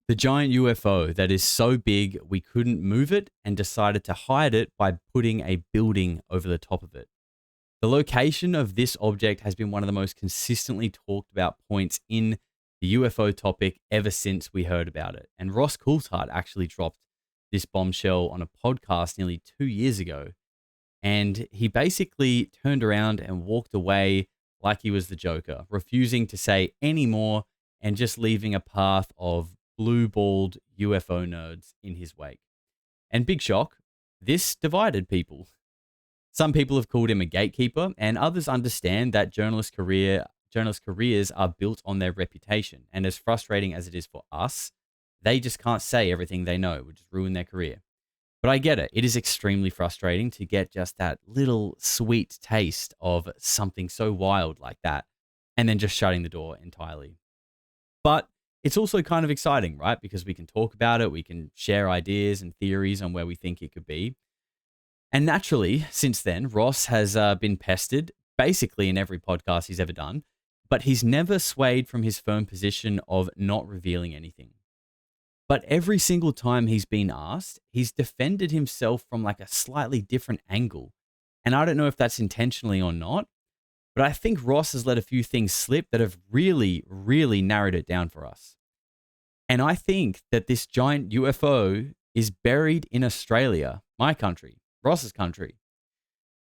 The giant UFO that is so big we couldn't move it and decided to hide it by putting a building over the top of it. The location of this object has been one of the most consistently talked about points in the UFO topic ever since we heard about it. And Ross Coulthart actually dropped this bombshell on a podcast nearly 2 years ago. And he basically turned around and walked away like he was the Joker, refusing to say any more and just leaving a path of blue-balled UFO nerds in his wake. And big shock, this divided people. Some people have called him a gatekeeper, and others understand that journalist careers are built on their reputation. And as frustrating as it is for us, they just can't say everything they know, which ruin their career. But I get it. It is extremely frustrating to get just that little sweet taste of something so wild like that, and then just shutting the door entirely. But it's also kind of exciting, right? Because we can talk about it, we can share ideas and theories on where we think it could be. And naturally, since then, Ross has been pestered basically in every podcast he's ever done, but he's never swayed from his firm position of not revealing anything. But every single time he's been asked, he's defended himself from like a slightly different angle. And I don't know if that's intentionally or not, but I think Ross has let a few things slip that have really, really narrowed it down for us. And I think that this giant UFO is buried in Australia, my country, Ross's country.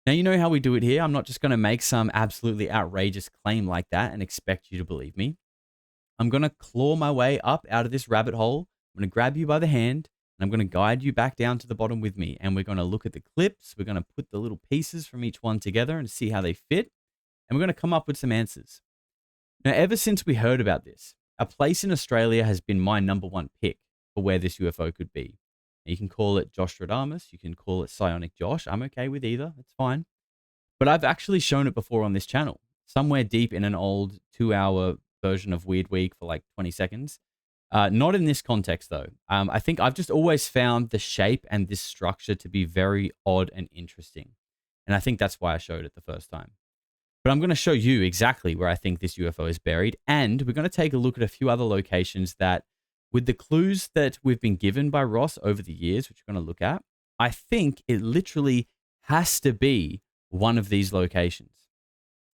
Now, you know how we do it here. I'm not just going to make some absolutely outrageous claim like that and expect you to believe me. I'm going to claw my way up out of this rabbit hole. I'm going to grab you by the hand and I'm going to guide you back down to the bottom with me. And we're going to look at the clips. We're going to put the little pieces from each one together and see how they fit. And we're going to come up with some answers. Now, ever since we heard about this, a place in Australia has been my number one pick for where this UFO could be. Now, you can call it Josh Stradamus. You can call it Psionic Josh. I'm okay with either. It's fine. But I've actually shown it before on this channel, somewhere deep in an old 2-hour version of Weird Week for like 20 seconds. Not in this context, though. I think I've just always found the shape and this structure to be very odd and interesting. And I think that's why I showed it the first time. But I'm going to show you exactly where I think this UFO is buried. And we're going to take a look at a few other locations that, with the clues that we've been given by Ross over the years, which we're going to look at, I think it literally has to be one of these locations.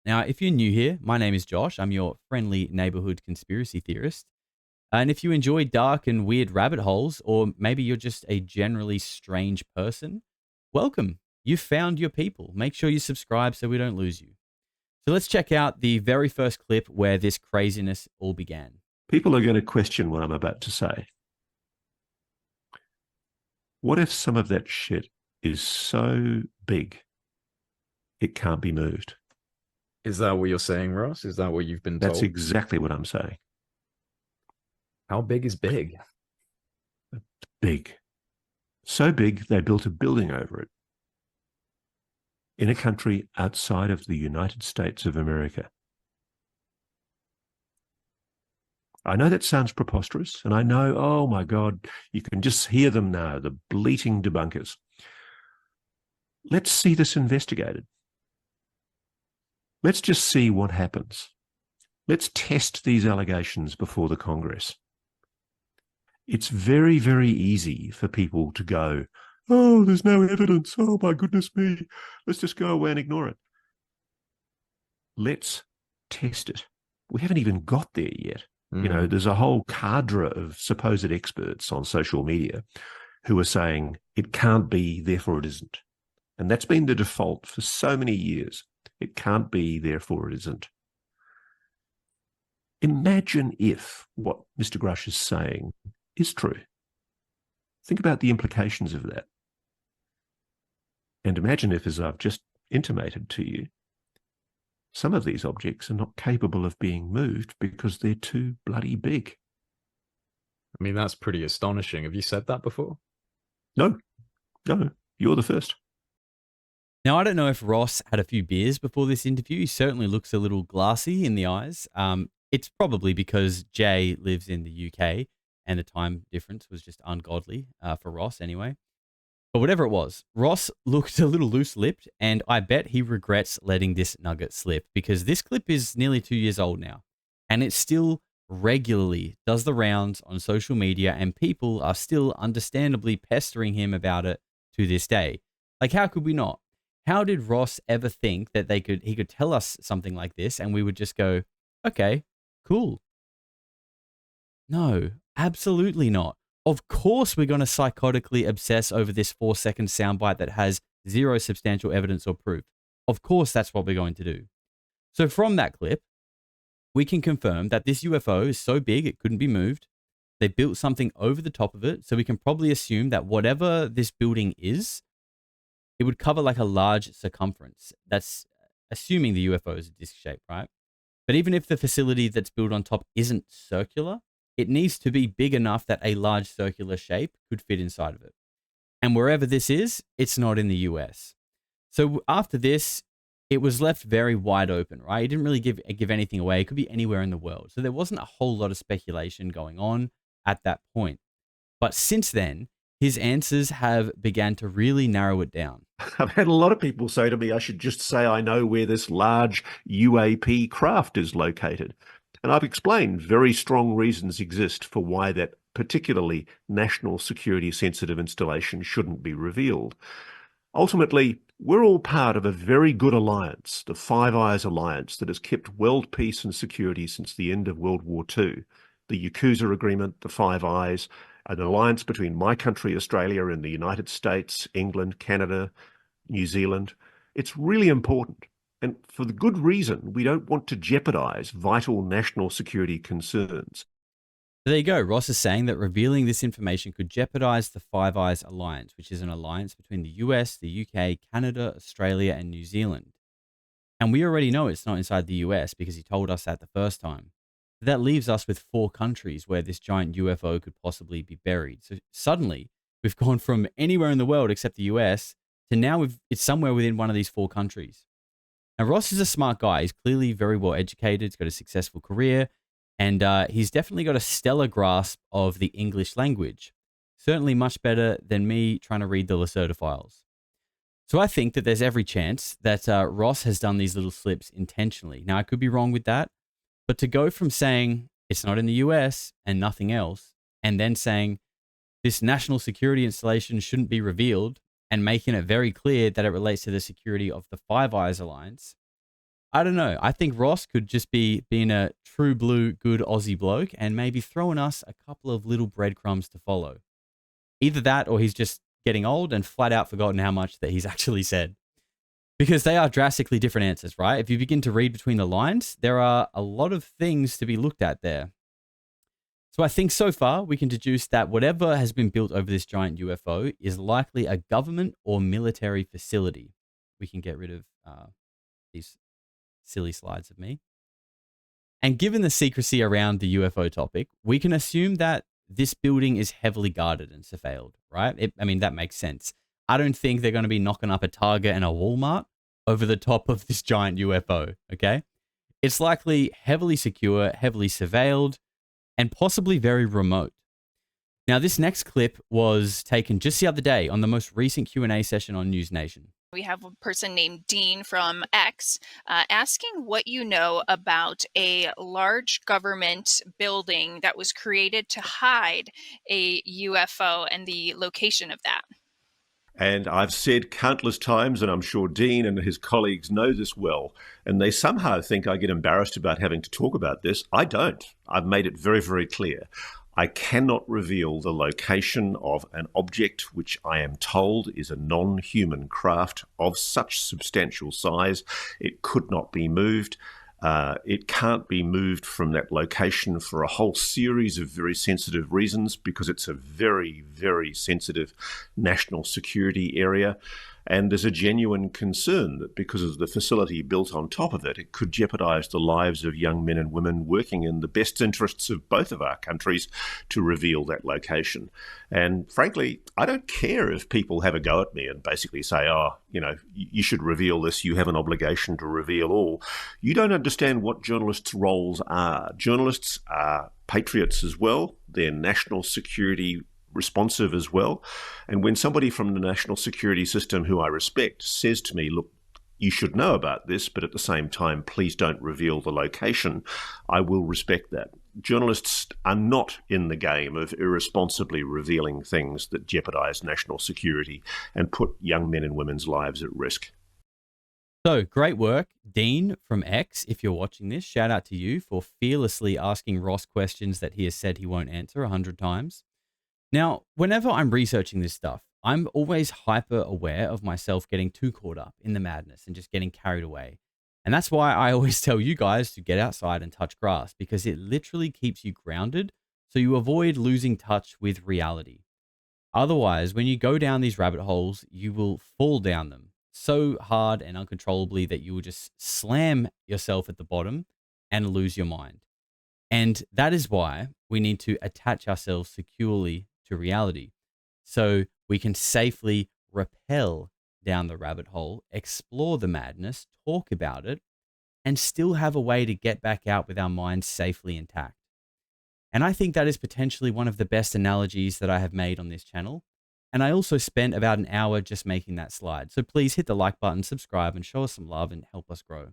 Now, if you're new here, my name is Josh. I'm your friendly neighborhood conspiracy theorist. And if you enjoy dark and weird rabbit holes, or maybe you're just a generally strange person, welcome. You've found your people. Make sure you subscribe so we don't lose you. So let's check out the very first clip where this craziness all began. People are going to question what I'm about to say. What if some of that shit is so big it can't be moved? Is that what you're saying, Ross? Is that what you've been told? That's exactly what I'm saying. How big is big? Big. So big they built a building over it in a country outside of the United States of America. I know that sounds preposterous, and I know, oh my God, you can just hear them now, the bleating debunkers. Let's see this investigated. Let's just see what happens. Let's test these allegations before the Congress. It's very, very easy for people to go, oh, there's no evidence. Oh, my goodness me. Let's just go away and ignore it. Let's test it. We haven't even got there yet. You know, there's a whole cadre of supposed experts on social media who are saying it can't be, therefore it isn't. And that's been the default for so many years. It can't be, therefore it isn't. Imagine if what Mr. Grush is saying is true. Think about the implications of that. And imagine if, as I've just intimated to you, some of these objects are not capable of being moved because they're too bloody big. I mean, that's pretty astonishing. Have you said that before? No, you're the first. Now, I don't know if Ross had a few beers before this interview. He certainly looks a little glassy in the eyes. It's probably because Jay lives in the UK and the time difference was just ungodly for Ross anyway. But whatever it was, Ross looked a little loose-lipped, and I bet he regrets letting this nugget slip because this clip is nearly 2 years old now, and it still regularly does the rounds on social media, and people are still understandably pestering him about it to this day. Like, how could we not? How did Ross ever think that he could tell us something like this and we would just go, okay, cool? No, absolutely not. Of course we're going to psychotically obsess over this 4-second soundbite that has zero substantial evidence or proof. Of course that's what we're going to do. So from that clip, we can confirm that this UFO is so big it couldn't be moved. They built something over the top of it, so we can probably assume that whatever this building is, it would cover like a large circumference. That's assuming the UFO is a disc shape, right? But even if the facility that's built on top isn't circular, it needs to be big enough that a large circular shape could fit inside of it. And wherever this is, it's not in the US. So after this, it was left very wide open, right? He didn't really give anything away. It could be anywhere in the world. So there wasn't a whole lot of speculation going on at that point. But since then, his answers have began to really narrow it down. I've had a lot of people say to me, I should just say I know where this large UAP craft is located. And I've explained very strong reasons exist for why that particularly national security sensitive installation shouldn't be revealed. Ultimately, we're all part of a very good alliance, the Five Eyes Alliance, that has kept world peace and security since the end of World War II. The Yakuza Agreement, the Five Eyes, an alliance between my country, Australia, and the United States, England, Canada, New Zealand. It's really important. And for the good reason, we don't want to jeopardize vital national security concerns. So there you go. Ross is saying that revealing this information could jeopardize the Five Eyes Alliance, which is an alliance between the US, the UK, Canada, Australia, and New Zealand. And we already know it's not inside the US because he told us that the first time. That leaves us with 4 countries where this giant UFO could possibly be buried. So suddenly, we've gone from anywhere in the world except the US to now it's somewhere within one of these 4 countries. Now, Ross is a smart guy. He's clearly very well educated. He's got a successful career. And he's definitely got a stellar grasp of the English language. Certainly much better than me trying to read the Lacerda files. So I think that there's every chance that Ross has done these little slips intentionally. Now, I could be wrong with that. But to go from saying it's not in the US and nothing else, and then saying this national security installation shouldn't be revealed, and making it very clear that it relates to the security of the Five Eyes Alliance, I don't know. I think Ross could just be being a true blue, good Aussie bloke and maybe throwing us a couple of little breadcrumbs to follow. Either that or he's just getting old and flat out forgotten how much that he's actually said. Because they are drastically different answers, right? If you begin to read between the lines, there are a lot of things to be looked at there. So I think so far we can deduce that whatever has been built over this giant UFO is likely a government or military facility. We can get rid of these silly slides of me. And given the secrecy around the UFO topic, we can assume that this building is heavily guarded and surveilled, right? That makes sense. I don't think they're going to be knocking up a Target and a Walmart over the top of this giant UFO, okay? It's likely heavily secure, heavily surveilled, and possibly very remote. Now, this next clip was taken just the other day on the most recent Q&A session on News Nation. We have a person named Dean from X asking what you know about a large government building that was created to hide a UFO and the location of that. And I've said countless times, and I'm sure Dean and his colleagues know this well, and they somehow think I get embarrassed about having to talk about this. I don't. I've made it very, very clear. I cannot reveal the location of an object which I am told is a non-human craft of such substantial size it could not be moved. It can't be moved from that location for a whole series of very sensitive reasons because it's a very, very sensitive national security area. And there's a genuine concern that because of the facility built on top of it, it could jeopardize the lives of young men and women working in the best interests of both of our countries to reveal that location. And frankly, I don't care if people have a go at me and basically say, you should reveal this, you have an obligation to reveal all. You don't understand what journalists' roles are. Journalists are patriots as well. They're national security responsive as well. And when somebody from the national security system who I respect says to me, look, you should know about this, but at the same time, please don't reveal the location, I will respect that. journalists are not in the game of irresponsibly revealing things that jeopardize national security and put young men and women's lives at risk. So great work, Dean from X. If you're watching this, shout out to you for fearlessly asking Ross questions that he has said he won't answer 100 times. Now, whenever I'm researching this stuff, I'm always hyper aware of myself getting too caught up in the madness and just getting carried away. And that's why I always tell you guys to get outside and touch grass, because it literally keeps you grounded so you avoid losing touch with reality. Otherwise, when you go down these rabbit holes, you will fall down them so hard and uncontrollably that you will just slam yourself at the bottom and lose your mind. And that is why we need to attach ourselves securely to reality so we can safely rappel down the rabbit hole, explore the madness, talk about it, and still have a way to get back out with our minds safely intact. And I think that is potentially one of the best analogies that I have made on this channel. And I also spent about an hour just making that slide. So please hit the like button, subscribe, and show us some love and help us grow.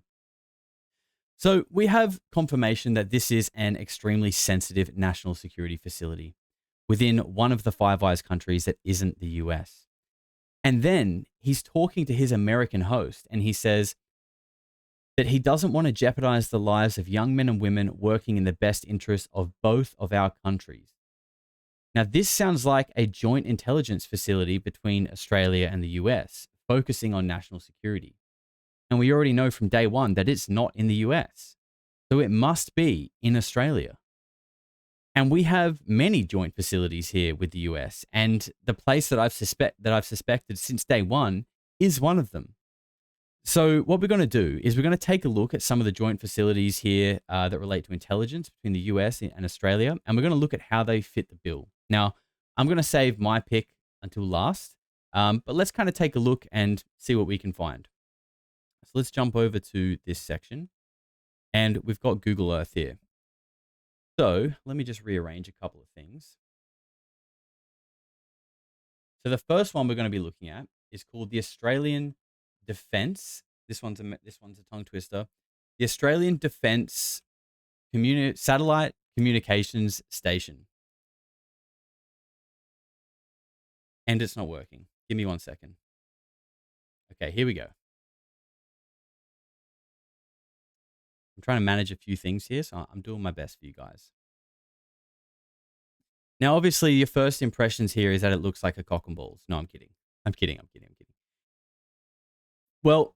So we have confirmation that this is an extremely sensitive national security facility within one of the Five Eyes countries that isn't the US. And then he's talking to his American host and he says that he doesn't want to jeopardize the lives of young men and women working in the best interest of both of our countries. Now, this sounds like a joint intelligence facility between Australia and the US, focusing on national security. And we already know from day one that it's not in the US. So it must be in Australia. And we have many joint facilities here with the US. And the place that I've suspected since day one is one of them. So what we're going to do is we're going to take a look at some of the joint facilities here that relate to intelligence between the US and Australia. And we're going to look at how they fit the bill. Now, I'm going to save my pick until last. But let's kind of take a look and see what we can find. So let's jump over to this section. And we've got Google Earth here. So let me just rearrange a couple of things. So the first one we're going to be looking at is called the Australian Defence. This one's a tongue twister. The Australian Defence Satellite Communications Station. And it's not working. Give me 1 second. Okay, here we go. I'm trying to manage a few things here, so I'm doing my best for you guys. Now, obviously, your first impressions here is that it looks like a cock and balls. No, I'm kidding. I'm kidding. Well,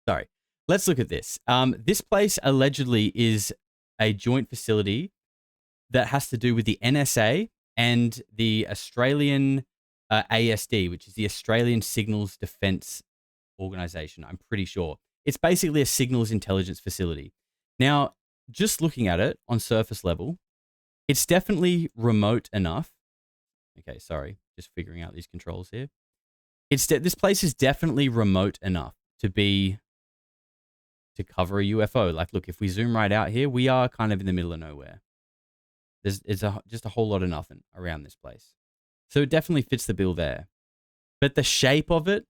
sorry. Let's look at this. This place allegedly is a joint facility that has to do with the NSA and the Australian ASD, which is the Australian Signals Defence Organisation. I'm pretty sure. It's basically a signals intelligence facility. Now, just looking at it on surface level, it's definitely remote enough. Okay, sorry, just figuring out these controls here. This place is definitely remote enough to cover a UFO. Like, look, if we zoom right out here, we are kind of in the middle of nowhere. It's just a whole lot of nothing around this place. So it definitely fits the bill there. But the shape of it,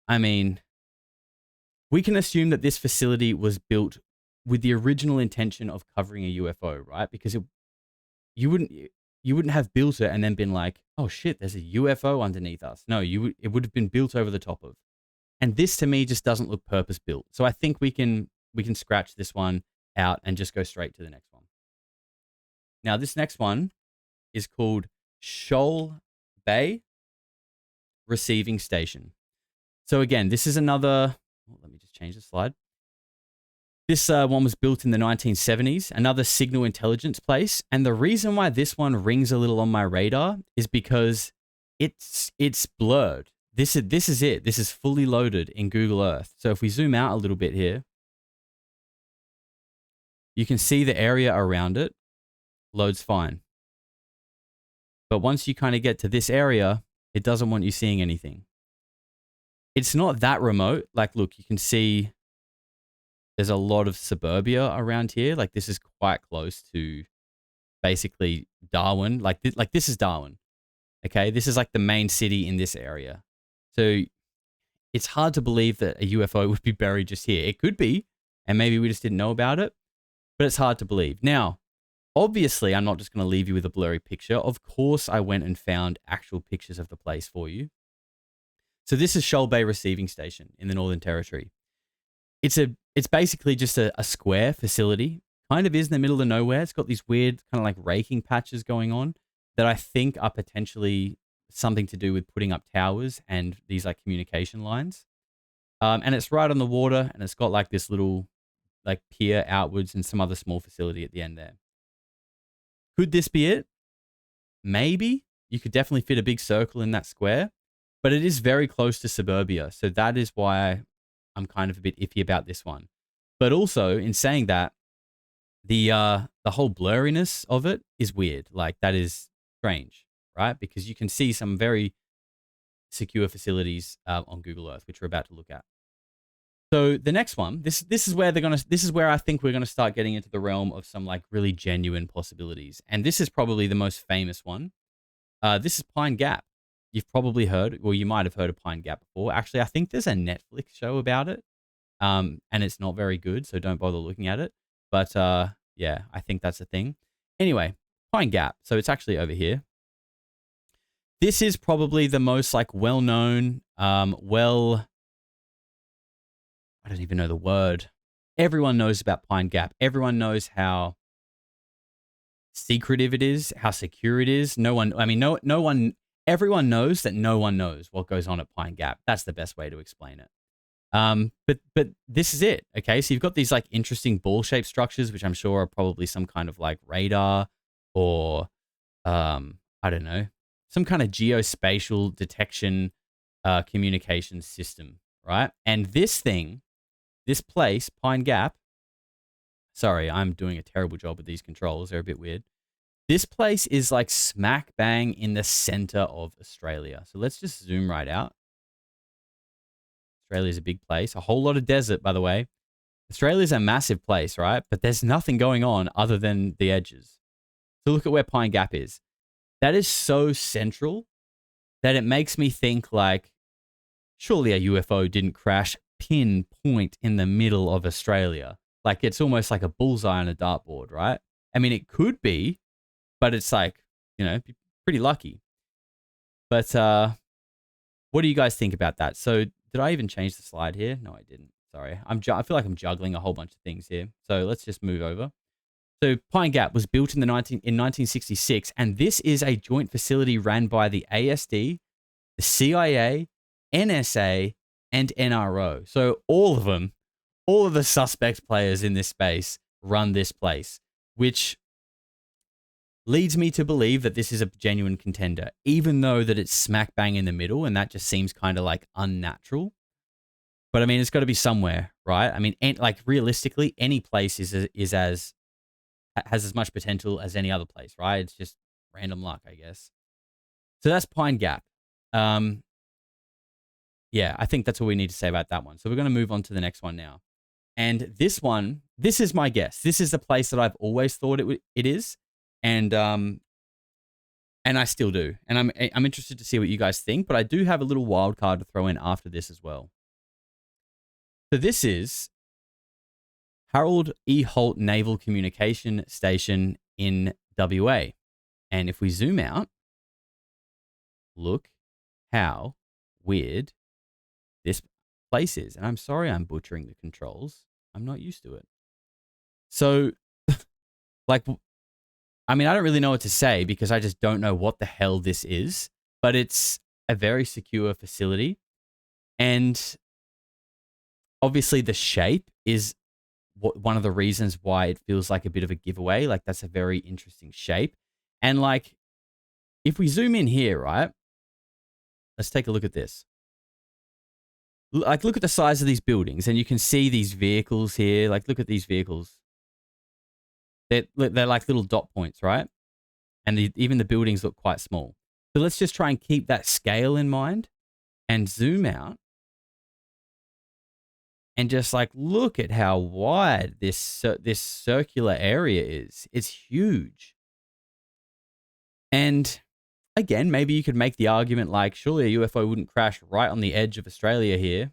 I mean, we can assume that this facility was built with the original intention of covering a UFO, right? Because you wouldn't have built it and then been like, oh shit, there's a UFO underneath us. No, it would have been built over the top of. And this to me just doesn't look purpose built. So I think we can scratch this one out and just go straight to the next one. Now this next one is called Shoal Bay Receiving Station. So again, this is another, let me just change the slide. This one was built in the 1970s, another signal intelligence place. And the reason why this one rings a little on my radar is because it's blurred. This is it. This is fully loaded in Google Earth. So if we zoom out a little bit here, you can see the area around it loads fine. But once you kind of get to this area, it doesn't want you seeing anything. It's not that remote. Like, look, you can see there's a lot of suburbia around here. Like, this is quite close to basically Darwin. Like this is Darwin. Okay, this is like the main city in this area. So it's hard to believe that a UFO would be buried just here. It could be, and maybe we just didn't know about it. but it's hard to believe. Now, obviously, I'm not just going to leave you with a blurry picture. Of course, I went and found actual pictures of the place for you. So this is Shoal Bay Receiving Station in the Northern Territory. It's basically just a square facility. Kind of is in the middle of nowhere. It's got these weird kind of like raking patches going on that I think are potentially something to do with putting up towers and these like communication lines. And it's right on the water, and it's got like this little like pier outwards and some other small facility at the end there. Could this be it? Maybe. You could definitely fit a big circle in that square, but it is very close to suburbia. So that is why I'm kind of a bit iffy about this one. But also, in saying that, the whole blurriness of it is weird. Like, that is strange, right? Because you can see some very secure facilities on Google Earth, which we're about to look at. So the next one, this is where I think we're gonna start getting into the realm of some like really genuine possibilities, and this is probably the most famous one. This is Pine Gap. You've probably heard, or you might have heard of Pine Gap before. Actually, I think there's a Netflix show about it, and it's not very good, so don't bother looking at it. But yeah, I think that's a thing. Anyway, Pine Gap. So it's actually over here. This is probably the most like well-known, I don't even know the word. Everyone knows about Pine Gap. Everyone knows how secretive it is, how secure it is. Everyone knows that no one knows what goes on at Pine Gap. That's the best way to explain it. But this is it. Okay. So you've got these like interesting ball-shaped structures, which I'm sure are probably some kind of like radar or, I don't know, some kind of geospatial detection, communication system. Right. And this place, Pine Gap, sorry, I'm doing a terrible job with these controls. They're a bit weird. This place is like smack bang in the center of Australia. So let's just zoom right out. Australia's a big place. A whole lot of desert, by the way. Australia's a massive place, right? But there's nothing going on other than the edges. So look at where Pine Gap is. That is so central that it makes me think like, surely a UFO didn't crash pinpoint in the middle of Australia. Like, it's almost like a bullseye on a dartboard, right? I mean, it could be, but it's like, pretty lucky. But what do you guys think about that? So did I even change the slide here? No, I didn't. Sorry. I feel like I'm juggling a whole bunch of things here. So let's just move over. So Pine Gap was built in 1966, and this is a joint facility ran by the ASD, the CIA, NSA, and NRO. So all of the suspect players in this space run this place, which leads me to believe that this is a genuine contender, even though that it's smack bang in the middle, and that just seems kind of like unnatural. But I mean, it's got to be somewhere, right? I mean, like realistically, any place has as much potential as any other place, right? It's just random luck, I guess. So that's Pine Gap. Yeah, I think that's all we need to say about that one. So we're going to move on to the next one now. And this one, this is my guess. This is the place that I've always thought it is. And I still do. And I'm interested to see what you guys think, but I do have a little wild card to throw in after this as well. So this is Harold E. Holt Naval Communication Station in WA. And if we zoom out, look how weird this place is. And I'm sorry I'm butchering the controls. I'm not used to it. So, like, I mean, I don't really know what to say because I just don't know what the hell this is, but it's a very secure facility. And obviously the shape is one of the reasons why it feels like a bit of a giveaway. Like, that's a very interesting shape. And like, if we zoom in here, right? Let's take a look at this. Like, look at the size of these buildings, and you can see these vehicles here. Like, look at these vehicles. They're like little dot points, right? And even the buildings look quite small. So let's just try and keep that scale in mind and zoom out. And just like, look at how wide this circular area is. It's huge. And again, maybe you could make the argument like, surely a UFO wouldn't crash right on the edge of Australia here.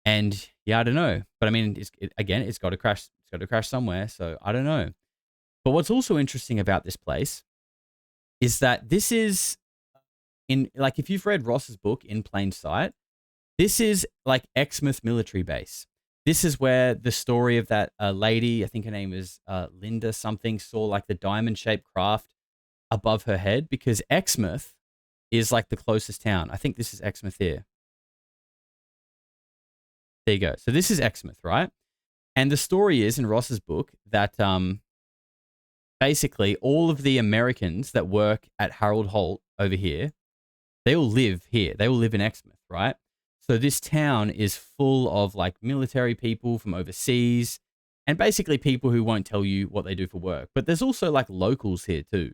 And yeah, I don't know. But I mean, it's got to crash got to crash somewhere. So I don't know. But what's also interesting about this place is that this is like, if you've read Ross's book, In Plain Sight, this is like Exmouth military base. This is where the story of that lady, I think her name is Linda something, saw like the diamond-shaped craft above her head, because Exmouth is like the closest town. I think this is Exmouth here. There you go. So this is Exmouth, right? And the story is in Ross's book that basically all of the Americans that work at Harold Holt over here, they all live here. They all live in Exmouth, right? So this town is full of like military people from overseas and basically people who won't tell you what they do for work. But there's also like locals here too.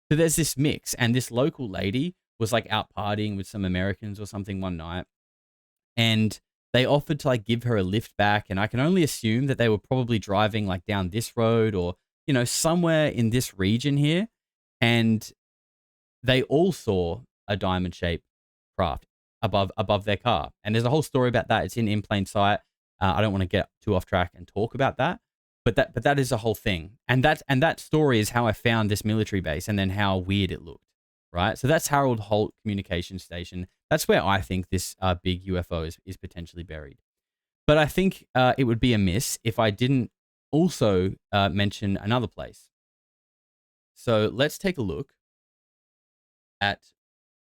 So there's this mix, and this local lady was like out partying with some Americans or something one night, and they offered to like give her a lift back. And I can only assume that they were probably driving like down this road or, you know, somewhere in this region here. And they all saw a diamond-shaped craft above their car. And there's a whole story about that. It's in Plain Sight. I don't want to get too off track and talk about that. But that is a whole thing. And that story is how I found this military base and then how weird it looked, right? So that's Harold Holt Communication Station. That's where I think this big UFO is potentially buried. But I think it would be amiss if I didn't also mention another place. So let's take a look at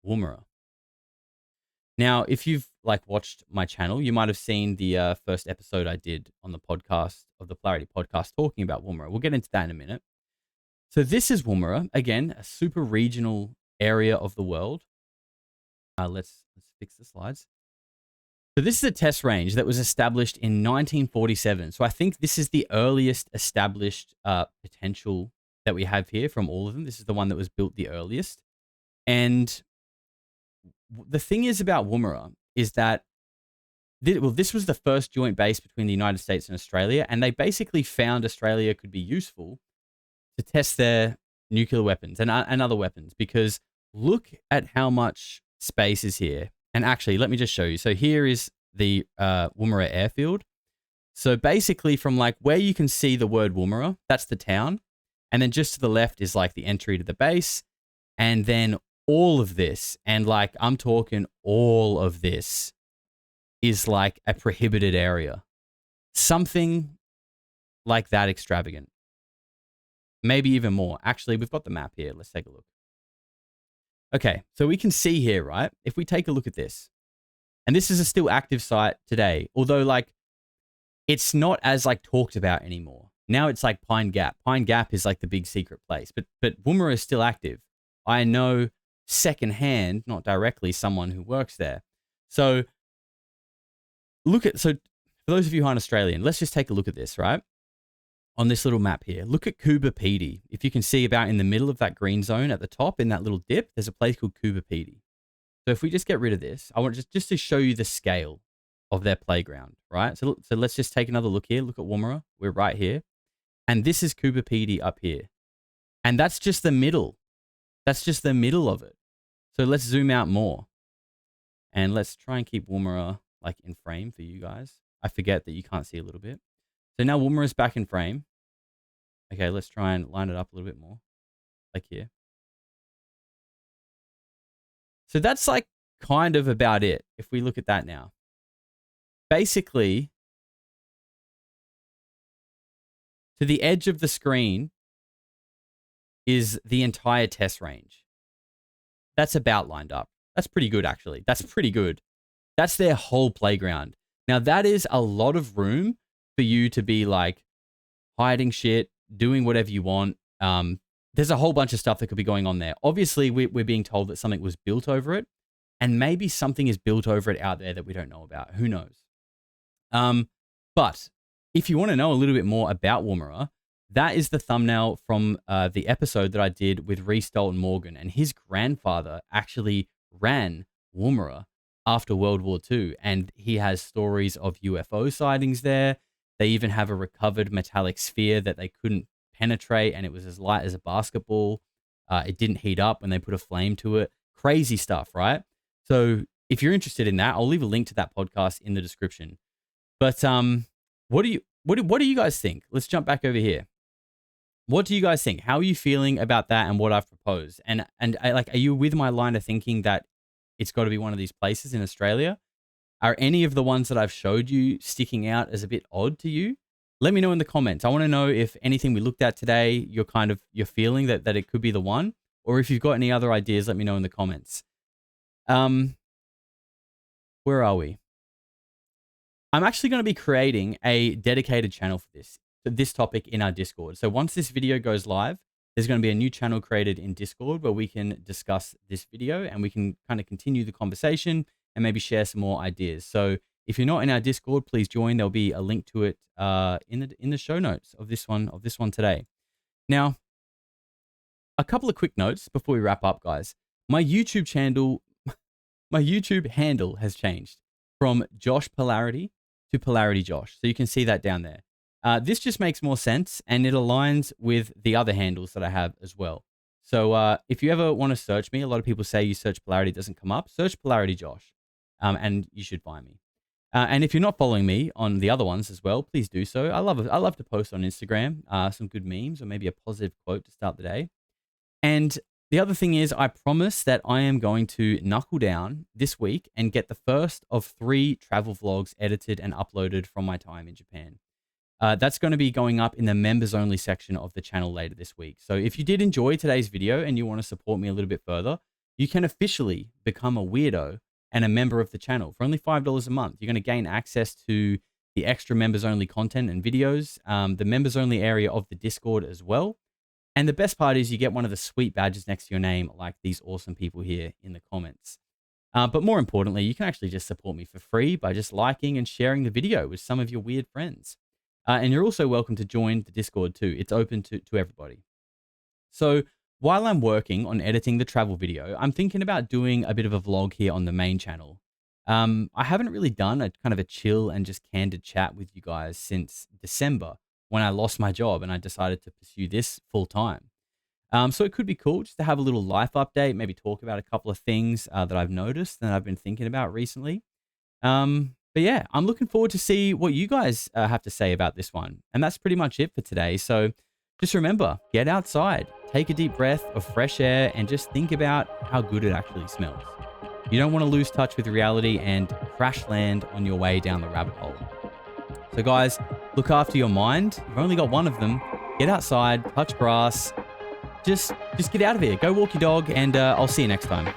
Woomera. Now, if you've like watched my channel, you might have seen the first episode I did on the podcast of the Polarity podcast talking about Woomera. We'll get into that in a minute. So this is Woomera, again, a super regional area of the world. Let's fix the slides. So this is a test range that was established in 1947. So I think this is the earliest established potential that we have here from all of them. This is the one that was built the earliest. And the thing is about Woomera is that this was the first joint base between the United States and Australia, and they basically found Australia could be useful to test their nuclear weapons and other weapons, because look at how much space is here. And actually, let me just show you. So here is the Woomera airfield. So basically from like where you can see the word Woomera, that's the town. And then just to the left is like the entry to the base. And then all of this, and like I'm talking all of this, is like a prohibited area. Something like that extravagant. Maybe even more. Actually, we've got the map here. Let's take a look. Okay, so we can see here, right? If we take a look at this, and this is a still active site today, although like it's not as like talked about anymore. Now it's like Pine Gap. Pine Gap is like the big secret place, but Woomera is still active. I know secondhand, not directly, someone who works there. So for those of you who aren't Australian, let's just take a look at this, right? On this little map here, look at Coober Pedy. If you can see about in the middle of that green zone at the top in that little dip, there's a place called Coober Pedy. So if we just get rid of this, I want just to show you the scale of their playground, right? So let's just take another look here. Look at Woomera. We're right here. And this is Coober Pedy up here. And that's just the middle. That's just the middle of it. So let's zoom out more. And let's try and keep Woomera like in frame for you guys. I forget that you can't see a little bit. So now Woomera is back in frame. Okay, let's try and line it up a little bit more. Like here. So that's like kind of about it if we look at that now. Basically, to the edge of the screen is the entire test range. That's about lined up. That's pretty good, actually. That's pretty good. That's their whole playground. Now, that is a lot of room for you to be like hiding shit, doing whatever you want. There's a whole bunch of stuff that could be going on there. Obviously, we're being told that something was built over it, and maybe something is built over it out there that we don't know about. Who knows? But if you want to know a little bit more about Woomera, that is the thumbnail from the episode that I did with Rhys Dalton-Morgan, and his grandfather actually ran Woomera after World War II, and he has stories of UFO sightings there. They even have a recovered metallic sphere that they couldn't penetrate, and it was as light as a basketball. It didn't heat up when they put a flame to it. Crazy stuff, right? So if you're interested in that, I'll leave a link to that podcast in the description. But what do what do you guys think? Let's jump back over here. What do you guys think? How are you feeling about that and what I've proposed? And like, are you with my line of thinking that it's got to be one of these places in Australia? Are any of the ones that I've showed you sticking out as a bit odd to you? Let me know in the comments. I want to know if anything we looked at today, you're feeling that it could be the one, or if you've got any other ideas, let me know in the comments. Where are we? I'm actually going to be creating a dedicated channel for this topic in our Discord. So once this video goes live, there's going to be a new channel created in Discord where we can discuss this video and we can kind of continue the conversation and maybe share some more ideas. So if you're not in our Discord, please join. There'll be a link to it in the show notes of this one today. Now, a couple of quick notes before we wrap up, guys. My YouTube handle has changed from Josh Polarity to Polarity Josh. So you can see that down there. This just makes more sense and it aligns with the other handles that I have as well. So if you ever want to search me, a lot of people say you search Polarity, it doesn't come up. Search Polarity Josh and you should find me. And if you're not following me on the other ones as well, please do so. I love to post on Instagram some good memes or maybe a positive quote to start the day. And the other thing is, I promise that I am going to knuckle down this week and get the first of 3 travel vlogs edited and uploaded from my time in Japan. That's going to be going up in the members only section of the channel later this week. So if you did enjoy today's video and you want to support me a little bit further, you can officially become a weirdo and a member of the channel for only $5 a month. You're going to gain access to the extra members only content and videos, the members only area of the Discord as well. And the best part is you get one of the sweet badges next to your name, like these awesome people here in the comments. But more importantly, you can actually just support me for free by just liking and sharing the video with some of your weird friends. And you're also welcome to join the Discord too. It's open to everybody. So while I'm working on editing the travel video, I'm thinking about doing a bit of a vlog here on the main channel. I haven't really done a kind of a chill and just candid chat with you guys since December, when I lost my job and I decided to pursue this full time. So it could be cool just to have a little life update, maybe talk about a couple of things that I've noticed and I've been thinking about recently. But yeah, I'm looking forward to see what you guys have to say about this one. And that's pretty much it for today. So just remember, get outside, take a deep breath of fresh air, and just think about how good it actually smells. You don't want to lose touch with reality and crash land on your way down the rabbit hole. So guys, look after your mind. You've only got one of them. Get outside, touch grass. Just get out of here. Go walk your dog, and I'll see you next time.